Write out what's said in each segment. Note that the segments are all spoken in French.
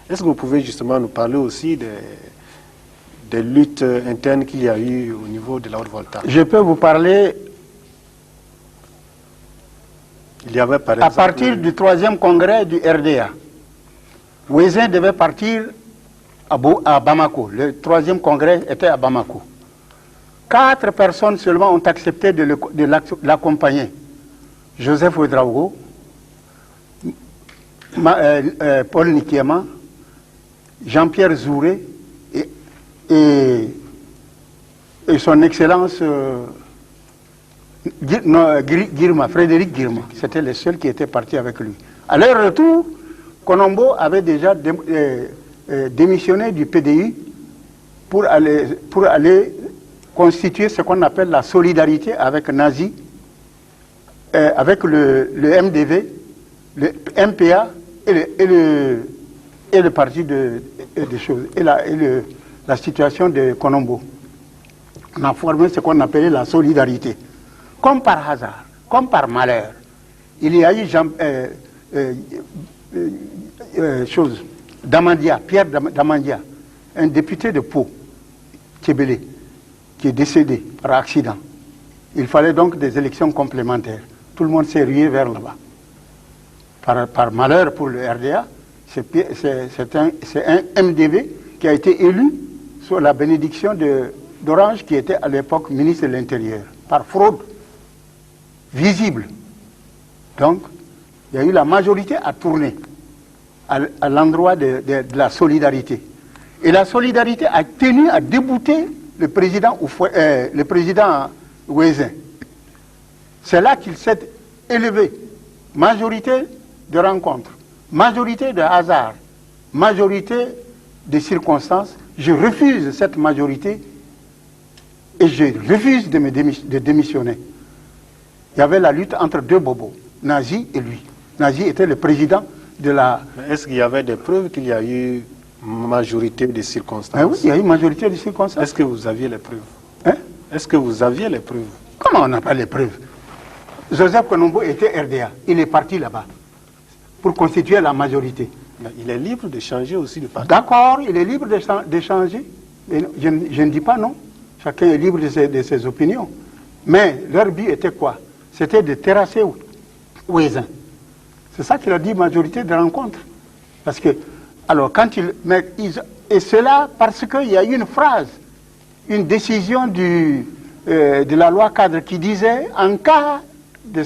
Est-ce que vous pouvez justement nous parler aussi des luttes internes qu'il y a eu au niveau de la Haute-Volta? Je peux vous parler. Il y avait, par à exemple, partir du 3e congrès du RDA, Ouézin devait partir à Bamako. Le 3e congrès était à Bamako. 4 personnes seulement ont accepté de l'accompagner. Joseph Ouedraogo, Paul Nikiema, Jean-Pierre Zouré et son Excellence Frédéric Girma. C'était les seuls qui étaient partis avec lui. À leur retour, Konombo avait déjà démissionné du PDI pour aller constituer ce qu'on appelle la solidarité avec Nazi, avec le MDV, le MPA et le parti des choses, et la situation de Konombo. On a formé ce qu'on appelait la solidarité. Comme par hasard, comme par malheur, il y a eu Pierre Damandia, un député de Pau, Kébélé, qui est décédé par accident. Il fallait donc des élections complémentaires. Tout le monde s'est rué vers là-bas. Par malheur pour le RDA, c'est un MDV qui a été élu sous la bénédiction d'Orange, qui était à l'époque ministre de l'Intérieur, par fraude visible. Donc, il y a eu la majorité à tourner à l'endroit de la solidarité. Et la solidarité a tenu à débouter le président Ouézin. C'est là qu'il s'est élevé. Majorité de rencontres, majorité de hasard, majorité de circonstances. Je refuse cette majorité et je refuse de démissionner. Il y avait la lutte entre deux bobos, Nazi et lui. Nazi était le président de la... Est-ce qu'il y avait des preuves qu'il y a eu majorité de circonstances? Oui, il y a eu majorité de circonstances. Est-ce que vous aviez les preuves? Hein? Est-ce que vous aviez les preuves? Comment on n'a pas les preuves? Joseph Konombo était RDA. Il est parti là-bas pour constituer la majorité. Mais il est libre de changer aussi de parti. D'accord, il est libre de changer. Je ne dis pas non. Chacun est libre de ses opinions. Mais leur but était quoi? C'était de terrasser Ouézin. C'est ça qu'il a dit, majorité de rencontres. Parce que, alors, et cela parce qu'il y a eu une phrase, une décision de la loi cadre qui disait, en cas de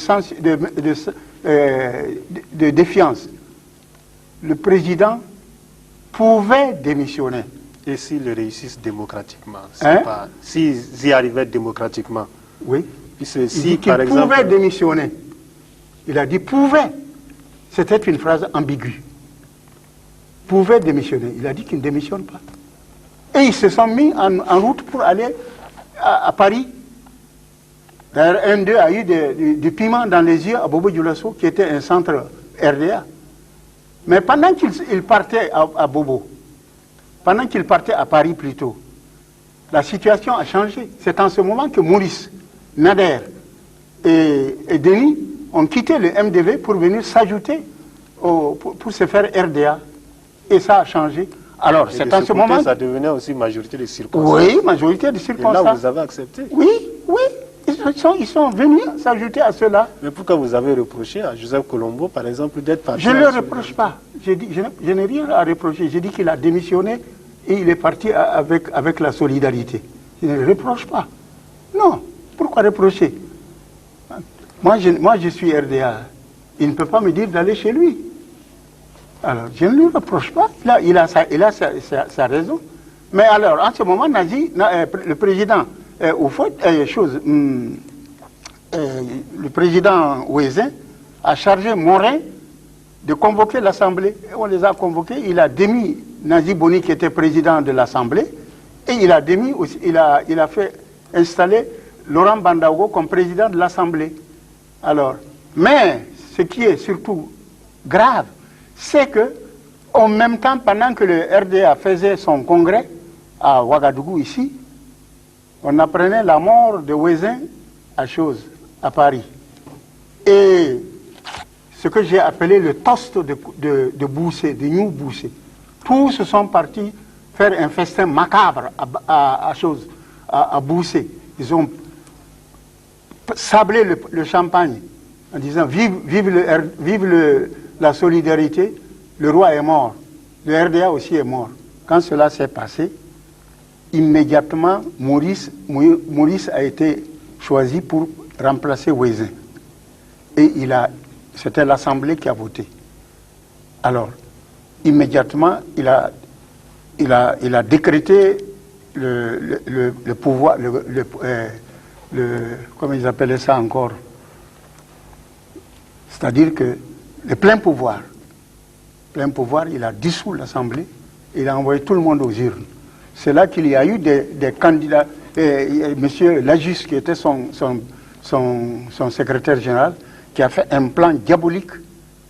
défiance, le président pouvait démissionner. Et s'ils le réussissent démocratiquement, Hein? s'ils y arrivaient démocratiquement. Oui. Si, par exemple, pouvait démissionner. Il a dit pouvait. C'était une phrase ambiguë. Pouvait démissionner. Il a dit qu'il ne démissionne pas. Et ils se sont mis en route pour aller à Paris. D'ailleurs, un d'eux a eu du piment dans les yeux à Bobo Dioulasso, qui était un centre RDA. Mais pendant qu'il partait à Bobo, pendant qu'il partait à Paris plutôt, la situation a changé. C'est en ce moment que Maurice, Nader et Denis ont quitté le MDV pour venir s'ajouter, pour se faire RDA. Et ça a changé. Alors, c'est en ce moment... Ça devenait aussi majorité de circonstances. Oui, majorité de circonstances. Et là, vous avez accepté. Oui, oui. Ils sont venus s'ajouter à cela. Mais pourquoi vous avez reproché à Joseph Konombo, par exemple, d'être parti? Je ne le reproche pas. Je n'ai rien à reprocher. J'ai dit qu'il a démissionné et il est parti avec la solidarité. Je ne le reproche pas. Non. Pourquoi reprocher? Moi, je suis RDA. Il ne peut pas me dire d'aller chez lui. Alors, je ne lui reproche pas. Il a sa raison. Mais alors, en ce moment, le président... le président Ouézin a chargé Morin de convoquer l'Assemblée. On les a convoqués. Il a démis Nazi Boni, qui était président de l'Assemblée, et il a démis aussi, il a fait installer Laurent Bandaogo comme président de l'Assemblée. Alors, mais ce qui est surtout grave, c'est que en même temps, pendant que le RDA faisait son congrès à Ouagadougou ici, on apprenait la mort de Ouézin à Paris. Et ce que j'ai appelé le toast de Boussé, de New Boussé. Tous se sont partis faire un festin macabre à Boussé. Ils ont sablé le champagne en disant vive la solidarité, le roi est mort, le RDA aussi est mort. Quand cela s'est passé, immédiatement, Maurice a été choisi pour remplacer Ouézin. Et c'était l'Assemblée qui a voté. Alors, immédiatement, il a décrété le pouvoir, comment ils appelaient ça encore? C'est-à-dire que le plein pouvoir, il a dissous l'Assemblée, il a envoyé tout le monde aux urnes. C'est là qu'il y a eu des candidats, monsieur Lajusse, qui était son secrétaire général, qui a fait un plan diabolique.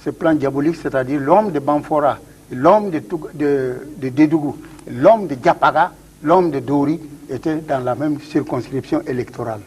Ce plan diabolique, c'est-à-dire l'homme de Banfora, l'homme de Dédougou, l'homme de Diapaga, l'homme de Dori, étaient dans la même circonscription électorale.